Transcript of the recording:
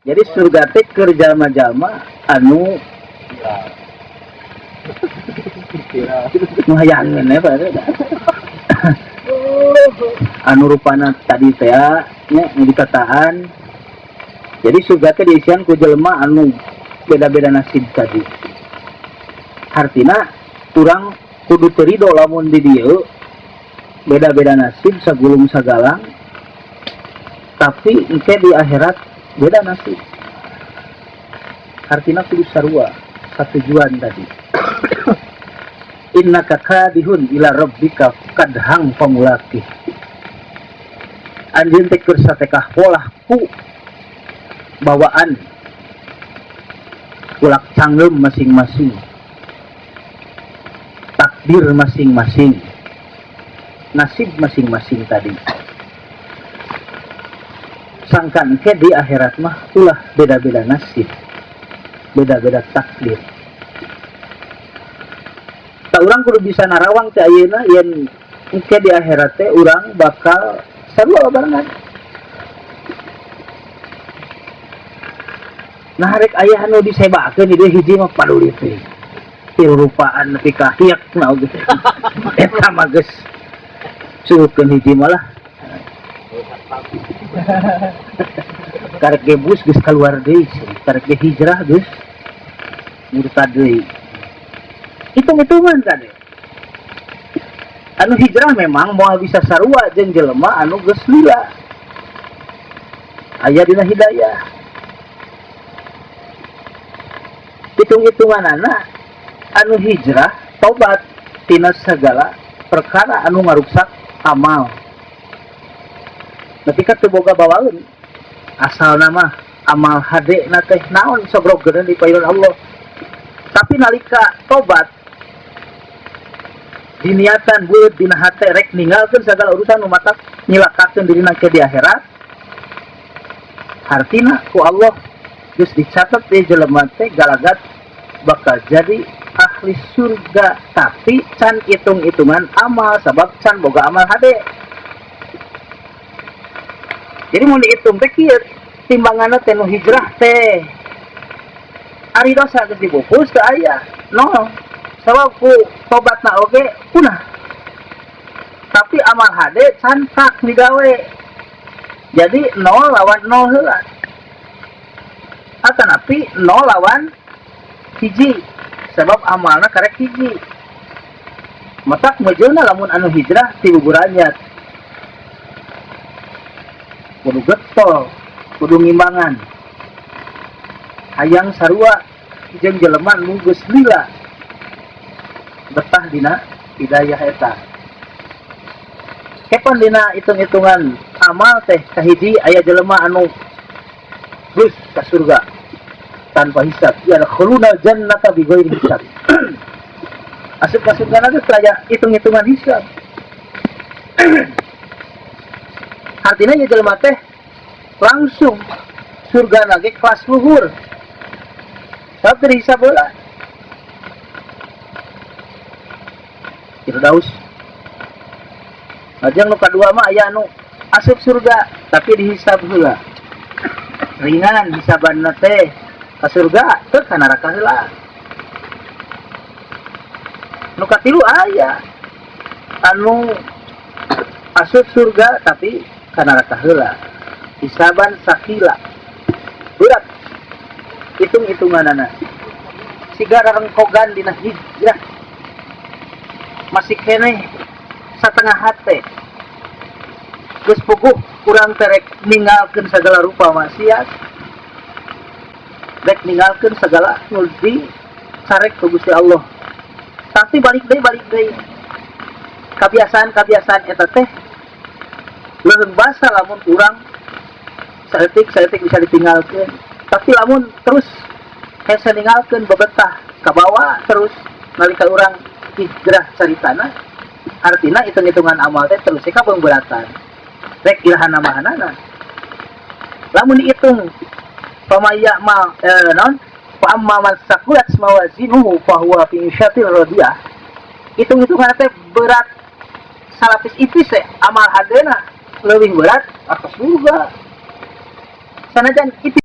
Jadi surga teh keur jalma-jalma anu ngayangeun ya Pak. Anu rupana tadi teh nya dikataan. Jadi surga teh diisian ku jelema anu beda-beda nasib tadi. Artina urang kudu teu ridho lamun di dieu beda-beda nasib sagulung sagalang, tapi engke di akhirat beda nasib. Artina kudu sarua satujuan tadi. Innaka kadihun ila rabbika kadhang pamulakih. Anjeun teh keur satekah polah ku bawaan kulak canggem masing-masing, takdir masing-masing, nasib masing-masing tadi. Sangkan ke di akhirat mah ulah beda-beda nasib, beda-beda takdir. Tak urang kudu bisa narawang teh ayeuna yen engke di akhirat teh urang bakal sarua barengan. Nah rek aya anu disebakeun di dieu hiji mah paduli teh. Rupaan nepi ka hiak na oge. Eta mah geus suruhkeun hiji mah lah. Karek gebus geus kaluar deui, karek hijrah geus murtad deui. Hitung-hitungan tadi. Anu hijrah memang moal bisa sarua jeung jelema anu geus lila. Aya dina hidayah. Hitung-hitungan anak anu hijrah tobat tina segala perkara anu ngaruksak amal. Ketika teu boga bawaeun asalna mah amal hade na teh naon sogrogeuneun di payun Allah. Tapi nalika tobat diniatan bueut dina hate rek ninggalkeun sagala urusan nu matak nyilakakeun dirina ke di akhirat. Hartina ku Allah geus dicatat di jelema teh galagat bakal jadi ahli surga, tapi can hitung-hitungan amal sabab can boga amal hade. Jadi mun dihitung teh kieu timbanganna teh nu hijrah teh ari dosa geus dibungkus teu aya nol. Sabab ku tobatna oge punah. Tapi amal hade can tak digawe. Jadi 0 lawan 0 heula. Atanapi 0 lawan hiji. Sebab amalna karek hiji. Matak mejeuna lamun anu hijrah ti buburanyat. Kudu getol, kudu ngimbangan. Hayang sarua jeung jelema nu geus lila betah dina hidayah eta. Kepan dina hitung-hitungan amal teh kahiji aya jelema anu geus ka surga tanpa hisab, ya khuluna jannata bighairi hisab. Asup ka surga geus aya hitung-hitungan hisab. Artinya ya jelema teh langsung surga lagi kelas luhur. Sabab teu dihisab heula. Firdaus. Ajang nu kadua mah aya anu asup surga tapi dihisab heula. Ringan hisabanna teh ka surga teu ka neraka heula. Nu katilu aya anu asup surga tapi ka neraka heula. Hisaban sakila. Berat hitung-hitunganana. Siga rarengkogan dina hijrah masih kene satengah hate geus puguh kurang terek ninggalkeun segala rupa maksiat, rek ninggalkeun segala nu dicarek ku Gusti Allah. Tapi balik deui kabiasaan eta teh leureung basa lamun urang saeutik bisa ditinggalkeun. Tapi lamun terus hese ninggalkeun bebetah ka bawah terus nalika urang hijrah caritana, artina hitung-hitungan amal teh terus ka beungbeuratan. Rek ilahana mahanana. Lamun dihitung pamaya mal non fa amma man saqulat mawazinuhu fa huwa fi isyatir radiyah. Hitung-hitungan teh berat salapis ipis teh amal hadena leuwih berat atas surga. Sanajan